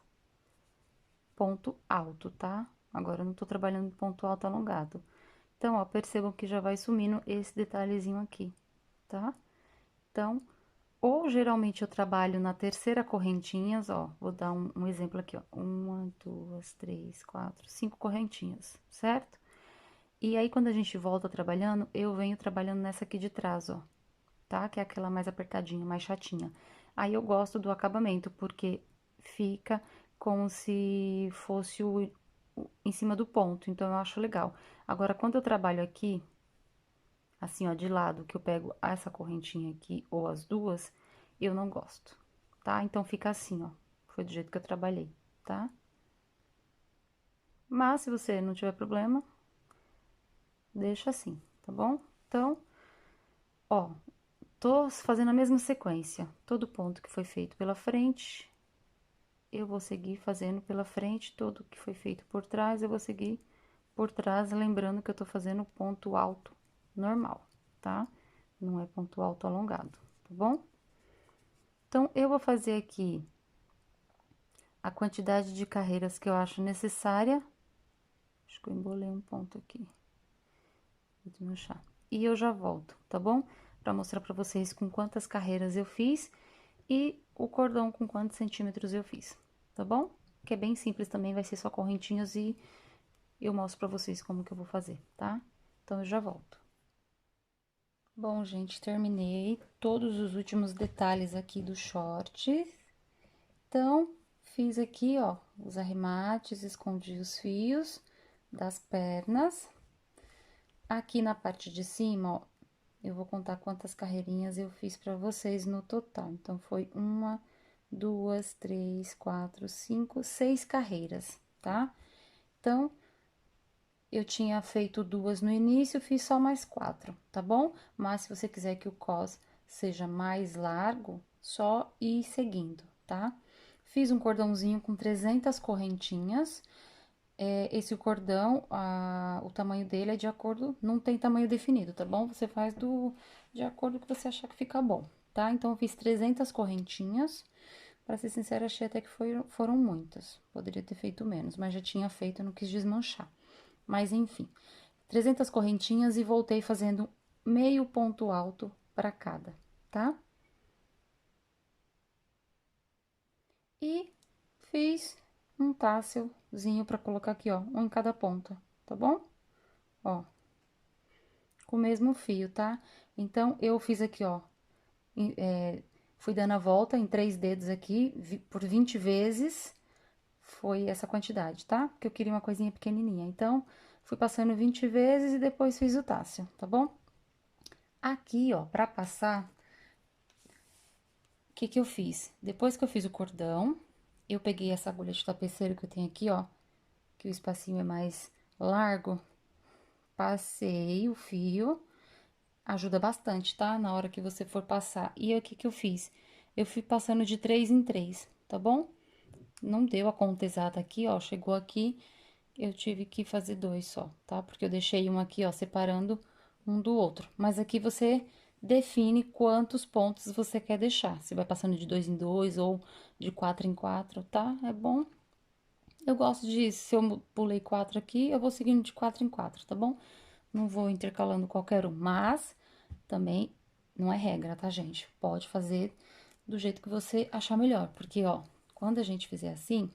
Ponto alto, tá? Agora, eu não tô trabalhando ponto alto alongado. Então, ó, percebam que já vai sumindo esse detalhezinho aqui, tá? Então, ou geralmente eu trabalho na terceira correntinhas, ó, vou dar um exemplo aqui, ó. 1, 2, 3, 4, 5 correntinhas, certo? E aí, quando a gente volta trabalhando, eu venho trabalhando nessa aqui de trás, ó, tá? Que é aquela mais apertadinha, mais chatinha. Aí, eu gosto do acabamento, porque fica como se fosse em cima do ponto, então eu acho legal. Agora, quando eu trabalho aqui, assim, ó, de lado, que eu pego essa correntinha aqui, ou as duas, eu não gosto, tá? Então, fica assim, ó, foi do jeito que eu trabalhei, tá? Mas, se você não tiver problema, deixa assim, tá bom? Então, ó, tô fazendo a mesma sequência. Todo ponto que foi feito pela frente, eu vou seguir fazendo pela frente. Todo que foi feito por trás, eu vou seguir por trás, lembrando que eu tô fazendo ponto alto normal, tá? Não é ponto alto alongado, tá bom? Então, eu vou fazer aqui a quantidade de carreiras que eu acho necessária. Acho que eu embolei um ponto aqui. Vou desmanchar. E eu já volto, tá bom? Pra mostrar pra vocês com quantas carreiras eu fiz e o cordão com quantos centímetros eu fiz, tá bom? Que é bem simples também, vai ser só correntinhas e eu mostro pra vocês como que eu vou fazer, tá? Então, eu já volto. Bom, gente, terminei todos os últimos detalhes aqui do short. Então, fiz aqui, ó, os arremates, escondi os fios das pernas. Aqui na parte de cima, ó, eu vou contar quantas carreirinhas eu fiz pra vocês no total. Então, foi 1, 2, 3, 4, 5, 6 carreiras, tá? Então, eu tinha feito 2 no início, fiz só mais 4, tá bom? Mas, se você quiser que o cos seja mais largo, só ir seguindo, tá? Fiz um cordãozinho com 300 correntinhas. Esse cordão, o tamanho dele é de acordo, não tem tamanho definido, tá bom? Você faz de acordo com o que você achar que fica bom, tá? Então, eu fiz 300 correntinhas. Pra ser sincera, achei até que foram muitas. Poderia ter feito menos, mas já tinha feito, eu não quis desmanchar. Mas, enfim, 300 correntinhas e voltei fazendo meio ponto alto pra cada, tá? E fiz um tasselzinho pra colocar aqui, ó, um em cada ponta, tá bom? Ó, com o mesmo fio, tá? Então, eu fiz aqui, ó, fui dando a volta em 3 dedos aqui, por 20 vezes, foi essa quantidade, tá? Porque eu queria uma coisinha pequenininha. Então, fui passando 20 vezes e depois fiz o tassel, tá bom? Aqui, ó, pra passar, o que que eu fiz? Depois que eu fiz o cordão, eu peguei essa agulha de tapeceiro que eu tenho aqui, ó, que o espacinho é mais largo, passei o fio, ajuda bastante, tá? Na hora que você for passar. E aí, o que que eu fiz? Eu fui passando de 3 em 3, tá bom? Não deu a conta exata aqui, ó, chegou aqui, eu tive que fazer 2 só, tá? Porque eu deixei um aqui, ó, separando um do outro. Mas aqui você define quantos pontos você quer deixar. Se vai passando de 2 em 2 ou de 4 em 4, tá? É bom. Eu gosto de, se eu pulei 4 aqui, eu vou seguindo de 4 em 4, tá bom? Não vou intercalando qualquer um, mas também não é regra, tá, gente? Pode fazer do jeito que você achar melhor, porque, ó, quando a gente fizer assim,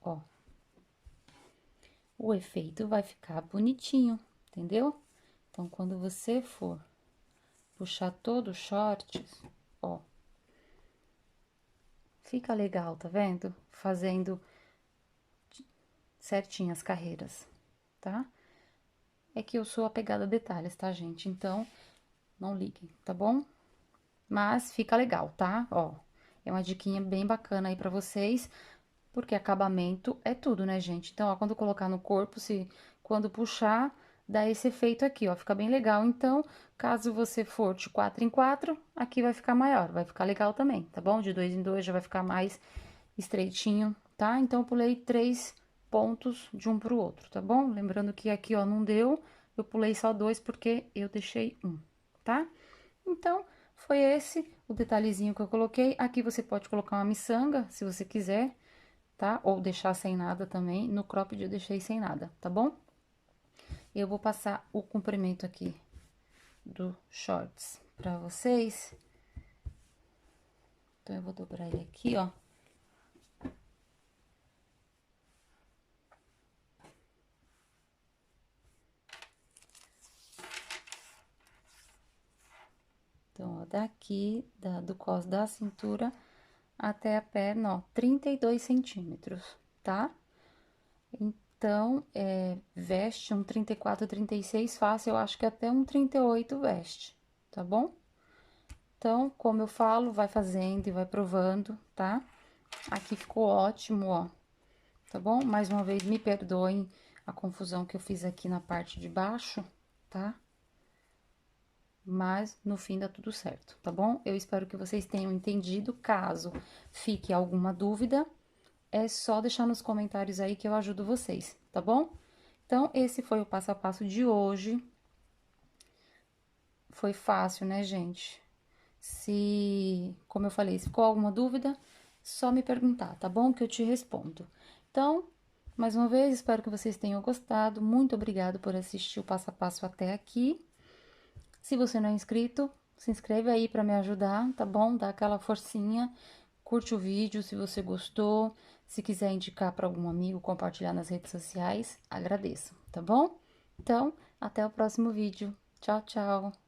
ó, o efeito vai ficar bonitinho, entendeu? Então, quando você for puxar todo o short, ó, fica legal, tá vendo? Fazendo certinho as carreiras, tá? É que eu sou apegada a detalhes, tá, gente? Então, não liguem, tá bom? Mas fica legal, tá? Ó, é uma diquinha bem bacana aí pra vocês, porque acabamento é tudo, né, gente? Então, ó, quando colocar no corpo, quando puxar, dá esse efeito aqui, ó, fica bem legal. Então, caso você for de 4 em 4, aqui vai ficar maior, vai ficar legal também, tá bom? De 2 em 2 já vai ficar mais estreitinho, tá? Então, eu pulei 3 pontos de um pro outro, tá bom? Lembrando que aqui, ó, não deu, eu pulei só 2 porque eu deixei um, tá? Então, foi esse o detalhezinho que eu coloquei. Aqui você pode colocar uma miçanga, se você quiser, tá? Ou deixar sem nada também. No cropped eu deixei sem nada, tá bom? Eu vou passar o comprimento aqui do shorts pra vocês. Então, eu vou dobrar ele aqui, ó. Então, ó, daqui, do cos da cintura até a perna, ó, 32 centímetros, tá? Então, veste um 34, 36 fácil, eu acho que até um 38 veste, tá bom? Então, como eu falo, vai fazendo e vai provando, tá? Aqui ficou ótimo, ó, tá bom? Mais uma vez, me perdoem a confusão que eu fiz aqui na parte de baixo, tá? Mas no fim dá tudo certo, tá bom? Eu espero que vocês tenham entendido. Caso fique alguma dúvida, é só deixar nos comentários aí que eu ajudo vocês, tá bom? Então, esse foi o passo a passo de hoje. Foi fácil, né, gente? Como eu falei, se ficou alguma dúvida, só me perguntar, tá bom? Que eu te respondo. Então, mais uma vez, espero que vocês tenham gostado. Muito obrigado por assistir o passo a passo até aqui. Se você não é inscrito, se inscreve aí para me ajudar, tá bom? Dá aquela forcinha, curte o vídeo se você gostou. Se quiser indicar para algum amigo, compartilhar nas redes sociais, agradeço, tá bom? Então, até o próximo vídeo. Tchau, tchau!